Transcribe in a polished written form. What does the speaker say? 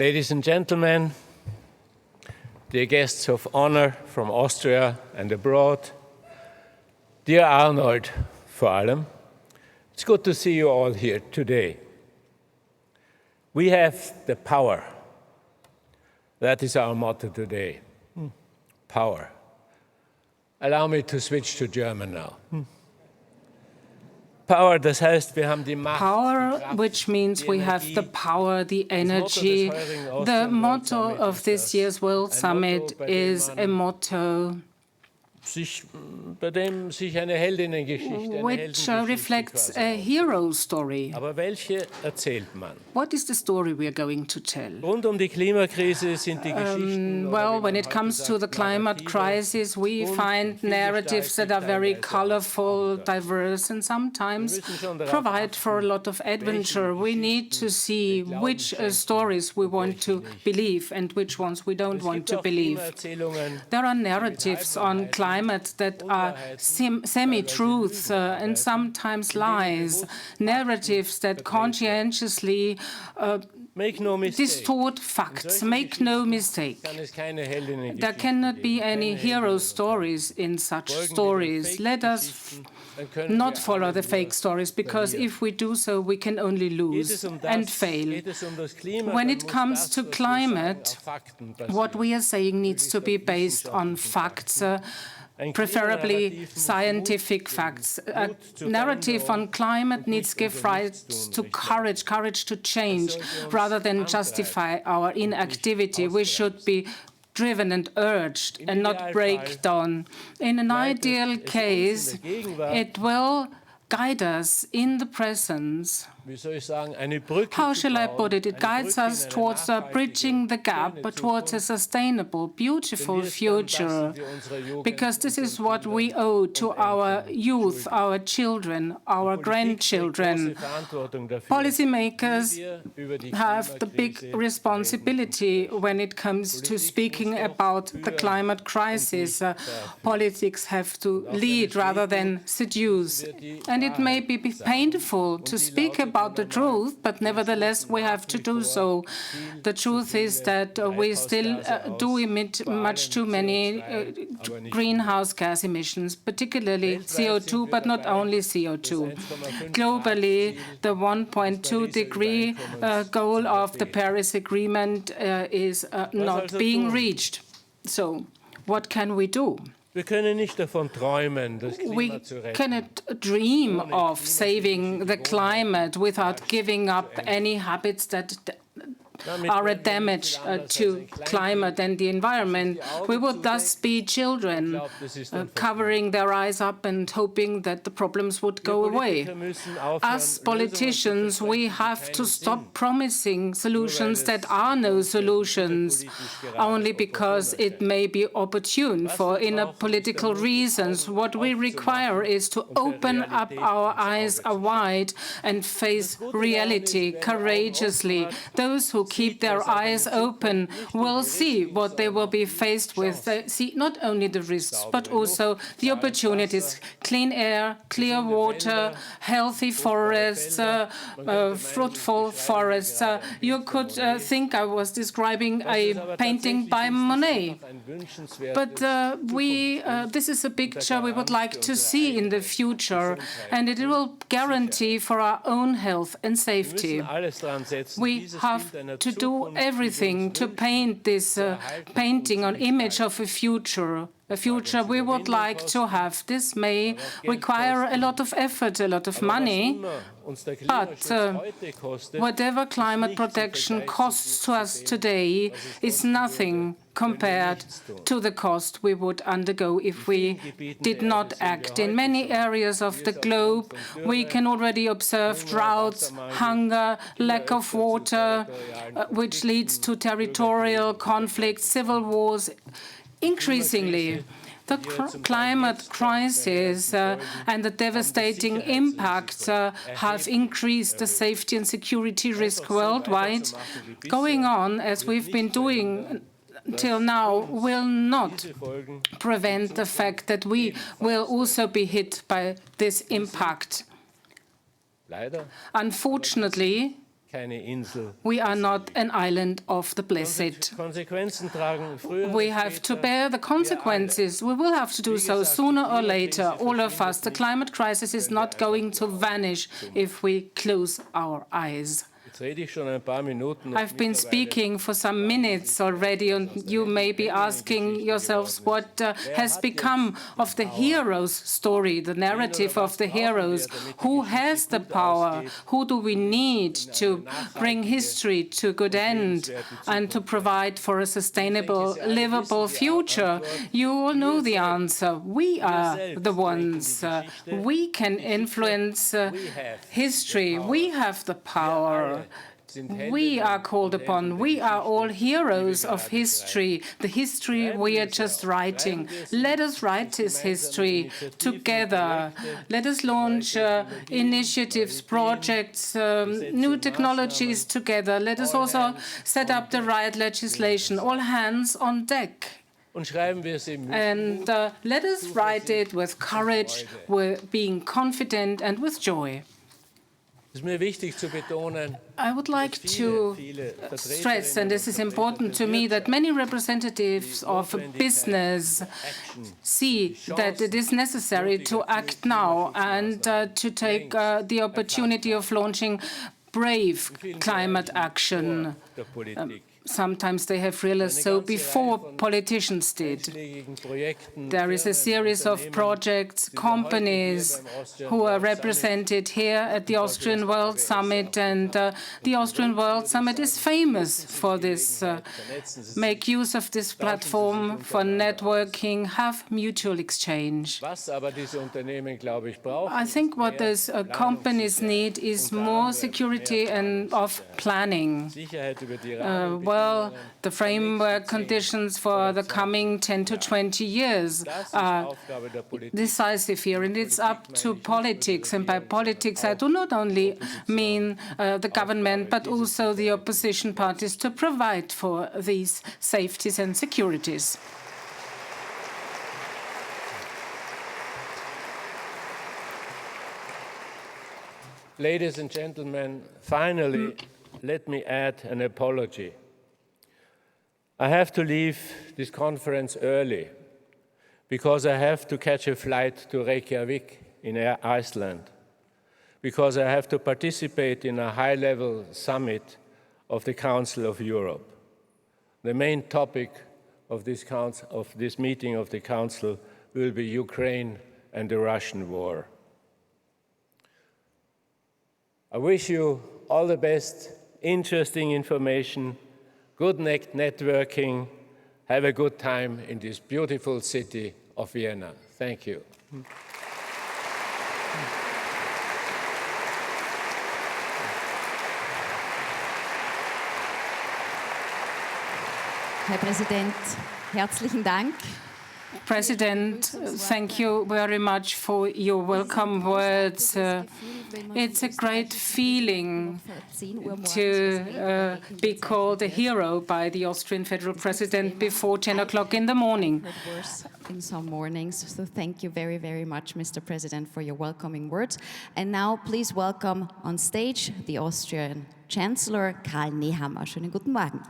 Ladies and gentlemen, dear guests of honor from Austria and abroad, dear Arnold, vor allem, it's good to see you all here today. We have the power. That is our motto today. Power. Allow me to switch to German now. Power, das heißt, wir haben die Macht. Power, which means we have the power, the energy. The motto of this year's World Summit is a motto bei dem sich eine Heldinnengeschichte, which reflects a hero story. Aber welche erzählt man? What is the story we are going to tell? Rund die Klimakrise sind die Geschichten. Well, when it comes to the climate crisis, we find narratives that are very colorful, diverse, and sometimes provide for a lot of adventure. We need to see which stories we want to believe and which ones we don't want to believe. There are narratives on climate that are semi-truths and sometimes lies, narratives that conscientiously distort facts. Make no mistake. There cannot be any hero stories in such stories. Let us not follow the fake stories, because if we do so, we can only lose and fail. When it comes to climate, what we are saying needs to be based on facts, preferably scientific facts. A narrative on climate needs to give rise to courage to change, rather than justify our inactivity. We should be driven and urged and not break down. In an ideal case, it will guide us in the presence. How shall I put it? It guides us towards bridging the gap, but towards a sustainable, beautiful future. Because this is what we owe to our youth, our children, our grandchildren. Policymakers have the big responsibility when it comes to speaking about the climate crisis. Politics have to lead rather than seduce. And it may be painful to speak about the truth, but nevertheless we have to do so. The truth is that we still do emit much too many greenhouse gas emissions, particularly CO2, but not only CO2. Globally, the 1.2 degree goal of the Paris Agreement is not being reached. So, what can we do? Wir können nicht davon träumen, das Klima zu retten. We cannot dream of saving the climate without giving up any habits that are a damage to climate and the environment. We would thus be children covering their eyes up and hoping that the problems would go away. As politicians, we have to stop promising solutions that are no solutions, only because it may be opportune for inner political reasons. What we require is to open up our eyes wide and face reality courageously. Those who keep their eyes open will see what they will be faced with. They see not only the risks, but also the opportunities. Clean air, clear water, healthy forests, fruitful forests. You could think I was describing a painting by Monet. But this is a picture we would like to see in the future, and it will guarantee for our own health and safety. We have to do everything to paint this painting on image of a future we would like to have. This may require a lot of effort, a lot of money, but whatever climate protection costs to us today is nothing compared to the cost we would undergo if we did not act. In many areas of the globe, we can already observe droughts, hunger, lack of water, which leads to territorial conflicts, civil wars. Increasingly, the climate crisis and the devastating impacts have increased the safety and security risk worldwide. Going on, as we've been doing till now, will not prevent the fact that we will also be hit by this impact. Unfortunately, We are not an island of the blessed. We have to bear the consequences. We will have to do so sooner or later, all of us. The climate crisis is not going to vanish if we close our eyes. I've been speaking for some minutes already, and you may be asking yourselves what has become of the hero's story, the narrative of the heroes. Who has the power? Who do we need to bring history to a good end and to provide for a sustainable, livable future? You all know the answer. We are the ones. We can influence history. We have the power. We are called upon. We are all heroes of history, the history we are just writing. Let us write this history together. Let us launch initiatives, projects, new technologies together. Let us also set up the right legislation. All hands on deck. And let us write it with courage, with being confident, and with joy. I would like to stress, and this is important to me, that many representatives of business see that it is necessary to act now and to take the opportunity of launching brave climate action. Sometimes they have realized so before politicians did. There is a series of projects, companies who are represented here at the Austrian World Summit, and the Austrian World Summit is famous for this. Make use of this platform for networking, have mutual exchange. I think what those companies need is more security and of planning. Well, the framework conditions for the coming 10 to 20 years are decisive here, and it's up to politics. And by politics, I do not only mean the government, but also the opposition parties to provide for these safeties and securities. Ladies and gentlemen, finally, let me add an apology. I have to leave this conference early because I have to catch a flight to Reykjavik in Iceland, because I have to participate in a high-level summit of the Council of Europe. The main topic of this meeting of the Council will be Ukraine and the Russian war. I wish you all the best, interesting information, good networking. Have a good time in this beautiful city of Vienna. Thank you. Herr Präsident, herzlichen Dank. President, thank you very much for your welcome words. It's a great feeling to be called a hero by the Austrian Federal President before 10 o'clock in the morning. In some mornings, so thank you very, very much, Mr. President, for your welcoming words. And now please welcome on stage the Austrian Chancellor Karl Nehammer. Schönen guten Morgen.